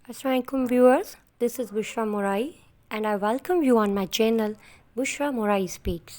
Assalamualaikum viewers, this is Bushra Morai and I welcome you on my channel Bushra Morai Speaks.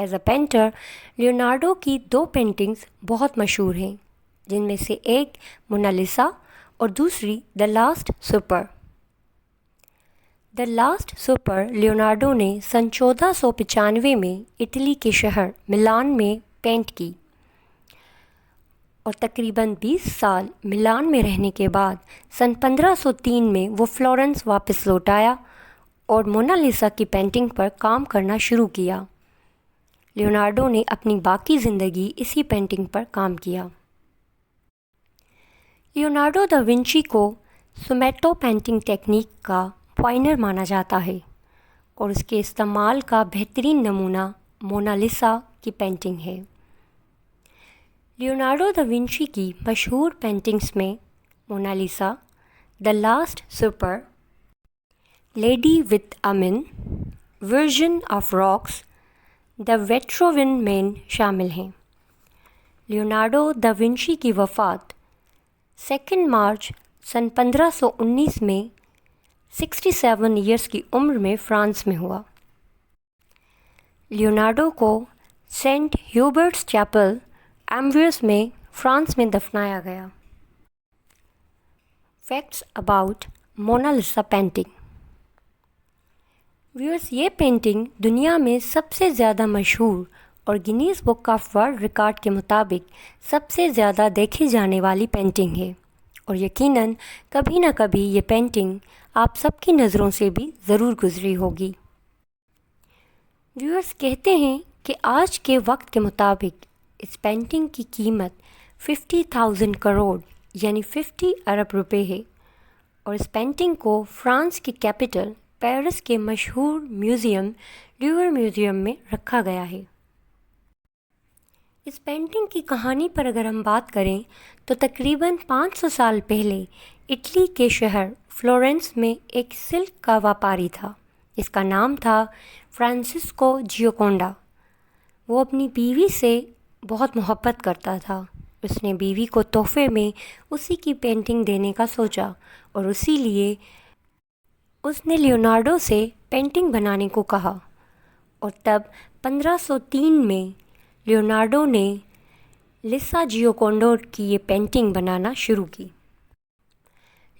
As a painter Leonardo کی 2 paintings بہت مشہور ہیں، جن میں سے ایک مونالیسا اور دوسری the last super. The last super Leonardo نے سن 1495 میں اٹلی کے شہر ملان میں پینٹ کی، اور تقریباً 20 سال ملان میں رہنے کے بعد سن 1503 میں وہ فلورنس واپس لوٹ آیا اور مونالیسا کی پینٹنگ پر کام کرنا شروع کیا۔ لیونارڈو نے اپنی باقی زندگی اسی پینٹنگ پر کام کیا۔ لیونارڈو دا ونچی کو سومیٹو پینٹنگ ٹیکنیک کا پائنر مانا جاتا ہے، اور اس کے استعمال کا بہترین نمونہ مونالیسا کی پینٹنگ ہے۔ لیونارڈو دا ونچی کی مشہور پینٹنگز میں Mona Lisa, the last super, lady with اے من، ورژن آف راکس، دا ویٹروون مین شامل ہیں۔ لیونارڈو دا ونچی کی وفات 2 مارچ سن 1519 میں 67 ایئرس کی عمر میں فرانس میں ہوا۔ لیونارڈو کو سینٹ ہیوبرٹس چیپل ایمویرس میں فرانس میں دفنایا گیا۔ Facts about Mona Lisa painting. Viewers, یہ پینٹنگ دنیا میں سب سے زیادہ مشہور اور Guinness book of world record کے مطابق سب سے زیادہ دیکھی جانے والی پینٹنگ ہے، اور یقیناً کبھی نہ کبھی یہ پینٹنگ آپ سب کی نظروں سے بھی ضرور گزری ہوگی۔ ویورس کہتے ہیں کہ آج کے وقت کے مطابق اس پینٹنگ کی قیمت 50,000 کروڑ یعنی 50 ارب روپے ہے، اور اس پینٹنگ کو فرانس کی کیپٹل پیرس کے مشہور میوزیم لیور میوزیم میں رکھا گیا ہے۔ اس پینٹنگ کی کہانی پر اگر ہم بات کریں تو تقریباً 500 سال پہلے اٹلی کے شہر فلورنس میں ایک سلک کا ویپاری تھا، اس کا نام تھا فرانسسکو جیوکونڈا۔ وہ اپنی بیوی سے بہت محبت کرتا تھا۔ اس نے بیوی کو تحفے میں اسی کی پینٹنگ دینے کا سوچا، اور اسی لیے اس نے لیونارڈو سے پینٹنگ بنانے کو کہا، اور تب 1503 میں لیونارڈو نے لیسا جیوکونڈو کی یہ پینٹنگ بنانا شروع کی۔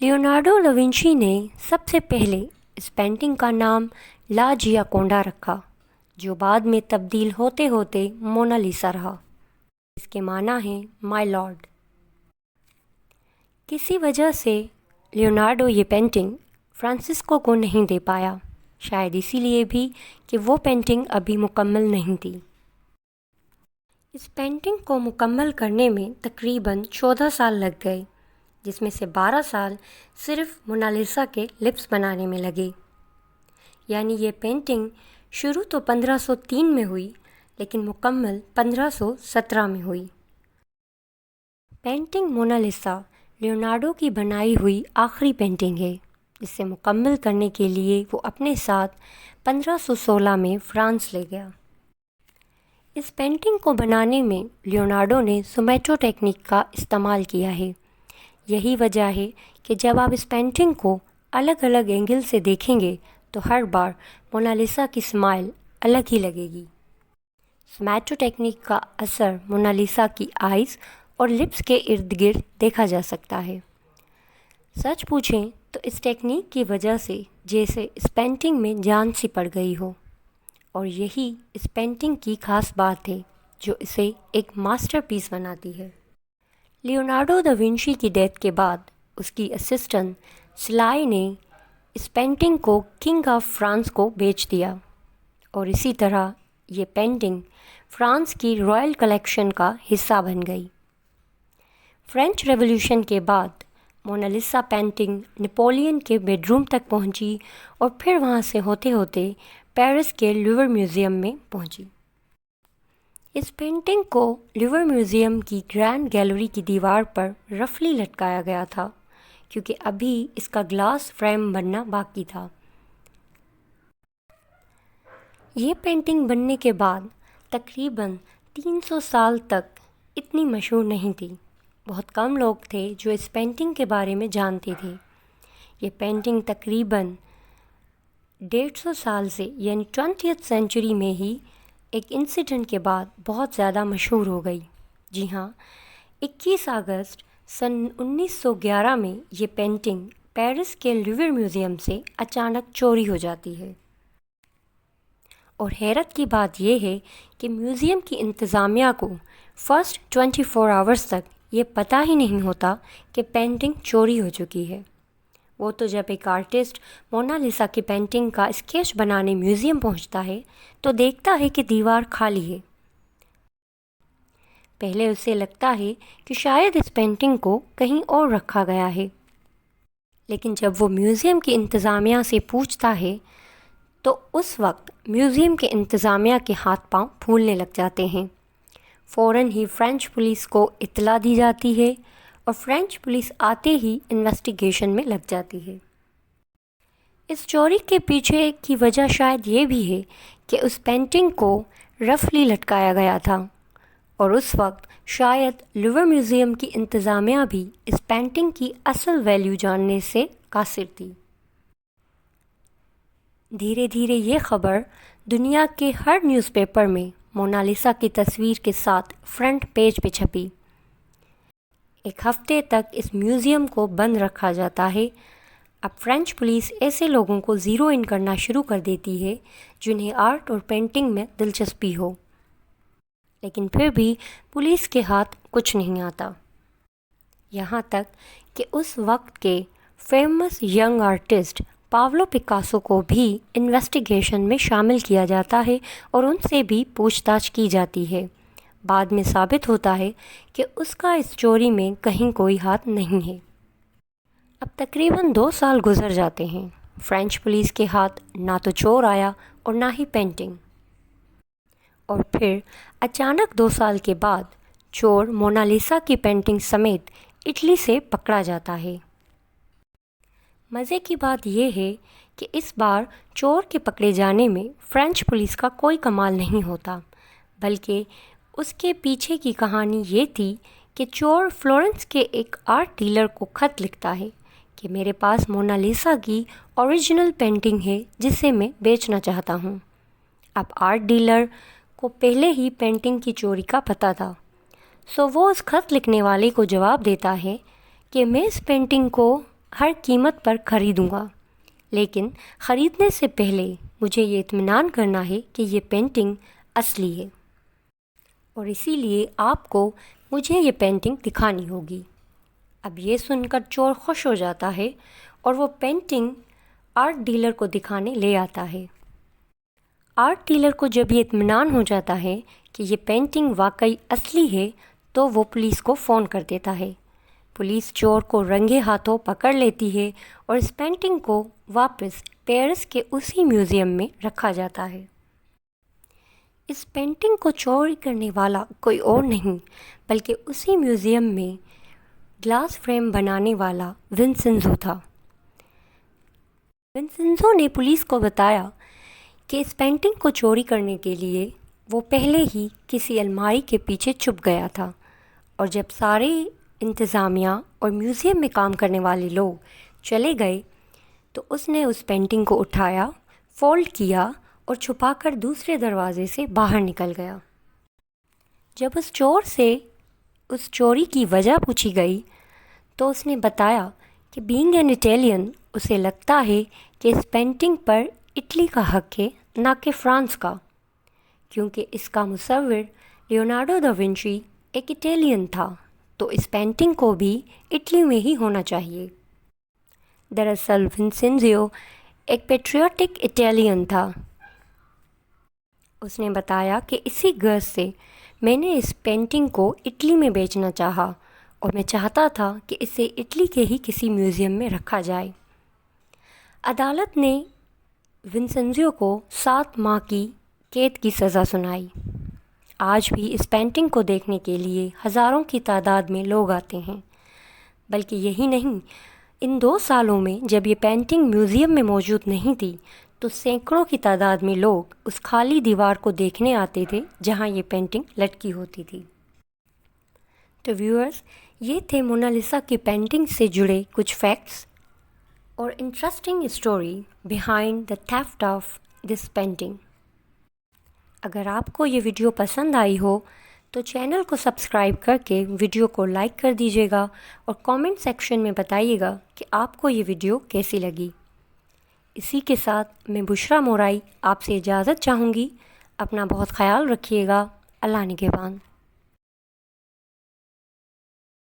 لیونارڈو دا ونچی نے سب سے پہلے اس پینٹنگ کا نام لا جیاکونڈا رکھا، جو بعد میں تبدیل ہوتے ہوتے مونالیسا رہا۔ اس کے معنی ہیں مائی لارڈ۔ کسی وجہ سے لیونارڈو یہ پینٹنگ فرانسسکو کو نہیں دے پایا، شاید اسی لیے بھی کہ وہ پینٹنگ ابھی مکمل نہیں تھی۔ اس پینٹنگ کو مکمل کرنے میں تقریباً 14 سال لگ گئے، جس میں سے 12 سال صرف مونالیسا کے لپس بنانے میں لگے۔ یعنی یہ پینٹنگ شروع تو 1503 میں ہوئی، لیکن مکمل 1517 میں ہوئی۔ پینٹنگ مونالیسا لیونارڈو کی بنائی ہوئی آخری پینٹنگ ہے، جسے مکمل کرنے کے لیے وہ اپنے ساتھ 1516 میں فرانس لے گیا۔ اس پینٹنگ کو بنانے میں لیونارڈو نے سومیٹو ٹیکنیک کا استعمال کیا ہے۔ یہی وجہ ہے کہ جب آپ اس پینٹنگ کو الگ الگ اینگل سے دیکھیں گے تو ہر بار مونالیسا کی اسمائل الگ ہی لگے گی۔ سومیٹو ٹیکنیک کا اثر مونالیسا کی آئیز اور لپس کے ارد گرد دیکھا جا سکتا ہے۔ سچ پوچھیں تو اس ٹیکنیک کی وجہ سے جیسے اس پینٹنگ میں جان سی پڑ گئی ہو، اور یہی اس پینٹنگ کی خاص بات ہے جو اسے ایک ماسٹر پیس بناتی ہے۔ لیونارڈو دا ونچی کی ڈیتھ کے بعد اس کی اسسٹنٹ سلائی نے اس پینٹنگ کو کنگ آف فرانس کو بیچ دیا، اور اسی طرح یہ پینٹنگ فرانس کی رائل کلیکشن کا حصہ بن گئی۔ فرینچ ریولیوشن کے بعد مونالیسا پینٹنگ نپولین کے بیڈ روم تک پہنچی، اور پھر وہاں سے ہوتے ہوتے پیرس کے لیور میوزیم میں پہنچی۔ اس پینٹنگ کو لیور میوزیم کی گرینڈ گیلری کی دیوار پر رفلی لٹکایا گیا تھا، کیونکہ ابھی اس کا گلاس فریم بننا باقی تھا۔ یہ پینٹنگ بننے کے بعد تقریباً 300 سال تک اتنی مشہور نہیں تھی۔ بہت کم لوگ تھے جو اس پینٹنگ کے بارے میں جانتے تھے۔ یہ پینٹنگ تقریباً 150 سال سے یعنی 20th سینچری میں ہی ایک انسیڈنٹ کے بعد بہت زیادہ مشہور ہو گئی۔ جی ہاں، 21 اگست سن 1911 میں یہ پینٹنگ پیرس کے لیور میوزیم سے اچانک چوری ہو جاتی ہے، اور حیرت کی بات یہ ہے کہ میوزیم کی انتظامیہ کو فرسٹ 24 آورس تک یہ پتہ ہی نہیں ہوتا کہ پینٹنگ چوری ہو چکی ہے۔ وہ تو جب ایک آرٹسٹ مونا لیسا کی پینٹنگ کا اسکیچ بنانے میوزیم پہنچتا ہے تو دیکھتا ہے کہ دیوار خالی ہے۔ پہلے اسے لگتا ہے کہ شاید اس پینٹنگ کو کہیں اور رکھا گیا ہے، لیکن جب وہ میوزیم کی انتظامیہ سے پوچھتا ہے تو اس وقت میوزیم کے انتظامیہ کے ہاتھ پاؤں پھولنے لگ جاتے ہیں۔ فوراً ہی فرینچ پولیس کو اطلاع دی جاتی ہے اور فرینچ پولیس آتے ہی انویسٹیگیشن میں لگ جاتی ہے۔ اس چوری کے پیچھے کی وجہ شاید یہ بھی ہے کہ اس پینٹنگ کو رفلی لٹکایا گیا تھا، اور اس وقت شاید لیور میوزیم کی انتظامیہ بھی اس پینٹنگ کی اصل ویلیو جاننے سے قاصر تھی۔ دھیرے دھیرے یہ خبر دنیا کے ہر نیوز پیپر میں مونا لیسا کی تصویر کے ساتھ فرنٹ پیج پہ چھپی۔ ایک ہفتے تک اس میوزیم کو بند رکھا جاتا ہے۔ اب فرینچ پولیس ایسے لوگوں کو زیرو ان کرنا شروع کر دیتی ہے جنہیں آرٹ اور پینٹنگ میں دلچسپی ہو، لیکن پھر بھی پولیس کے ہاتھ کچھ نہیں آتا، یہاں تک کہ اس وقت کے famous young artist Paolo Picasso کو بھی انویسٹیگیشن میں شامل کیا جاتا ہے اور ان سے بھی پوچھ تاچھ کی جاتی ہے۔ بعد میں ثابت ہوتا ہے کہ اس کا اس چوری میں کہیں کوئی ہاتھ نہیں ہے۔ اب تقریباً 2 سال گزر جاتے ہیں۔ فرینچ پولیس کے ہاتھ نہ تو چور آیا اور نہ ہی پینٹنگ، اور پھر اچانک 2 سال کے بعد چور مونا لیسا کی پینٹنگ سمیت اٹلی سے پکڑا جاتا ہے۔ مزے کی بات یہ ہے کہ اس بار چور کے پکڑے جانے میں فرینچ پولیس کا کوئی کمال نہیں ہوتا، بلکہ اس کے پیچھے کی کہانی یہ تھی کہ چور فلورنس کے ایک آرٹ ڈیلر کو خط لکھتا ہے کہ میرے پاس مونا لیسا کی اوریجنل پینٹنگ ہے جسے میں بیچنا چاہتا ہوں۔ اب آرٹ ڈیلر کو پہلے ہی پینٹنگ کی چوری کا پتہ تھا، سو وہ اس خط لکھنے والے کو جواب دیتا ہے کہ میں اس پینٹنگ کو ہر قیمت پر خریدوں گا، لیکن خریدنے سے پہلے مجھے یہ اطمینان کرنا ہے کہ یہ پینٹنگ اصلی ہے، اور اسی لیے آپ کو مجھے یہ پینٹنگ دکھانی ہوگی۔ اب یہ سن کر چور خوش ہو جاتا ہے اور وہ پینٹنگ آرٹ ڈیلر کو دکھانے لے آتا ہے۔ آرٹ ڈیلر کو جب یہ اطمینان ہو جاتا ہے کہ یہ پینٹنگ واقعی اصلی ہے تو وہ پولیس کو فون کر دیتا ہے۔ پولیس چور کو رنگے ہاتھوں پکڑ لیتی ہے اور اس پینٹنگ کو واپس پیرس کے اسی میوزیم میں رکھا جاتا ہے۔ اس پینٹنگ کو چوری کرنے والا کوئی اور نہیں بلکہ اسی میوزیم میں گلاس فریم بنانے والا ونسنزو تھا۔ ونسنزو نے پولیس کو بتایا کہ اس پینٹنگ کو چوری کرنے کے لیے وہ پہلے ہی کسی الماری کے پیچھے چھپ گیا تھا، اور جب سارے انتظامیہ اور میوزیم میں کام کرنے والے لوگ چلے گئے تو اس نے اس پینٹنگ کو اٹھایا، فولڈ کیا اور چھپا کر دوسرے دروازے سے باہر نکل گیا۔ جب اس چور سے اس چوری کی وجہ پوچھی گئی تو اس نے بتایا کہ بینگ این اٹیلین اسے لگتا ہے کہ اس پینٹنگ پر اٹلی کا حق ہے نہ کہ فرانس کا، کیونکہ اس کا مصور لیونارڈو دا ونچی ایک اٹیلین تھا تو اس پینٹنگ کو بھی اٹلی میں ہی ہونا چاہیے۔ دراصل ونسنزیو ایک پیٹریوٹک اٹیلین تھا۔ اس نے بتایا کہ اسی غرض سے میں نے اس پینٹنگ کو اٹلی میں بیچنا چاہا اور میں چاہتا تھا کہ اسے اٹلی کے ہی کسی میوزیم میں رکھا جائے۔ عدالت نے ونسنزیو کو 7 ماہ کی قید کی سزا سنائی۔ آج بھی اس پینٹنگ کو دیکھنے کے لیے ہزاروں کی تعداد میں لوگ آتے ہیں، بلکہ یہی نہیں، ان 2 سالوں میں جب یہ پینٹنگ میوزیم میں موجود نہیں تھی تو سینکڑوں کی تعداد میں لوگ اس خالی دیوار کو دیکھنے آتے تھے جہاں یہ پینٹنگ لٹکی ہوتی تھی۔ تو ویورز، یہ تھے مونا لیسا کی پینٹنگ سے جڑے کچھ فیکٹس اور interesting story behind the theft of this painting. اگر آپ کو یہ ویڈیو پسند آئی ہو تو چینل کو سبسکرائب کر کے ویڈیو کو لائک کر دیجیے گا اور کامنٹ سیکشن میں بتائیے گا کہ آپ کو یہ ویڈیو کیسی لگی۔ اسی کے ساتھ میں بشریٰ مورائی آپ سے اجازت چاہوں گی۔ اپنا بہت خیال رکھیے گا۔ اللہ نگہبان۔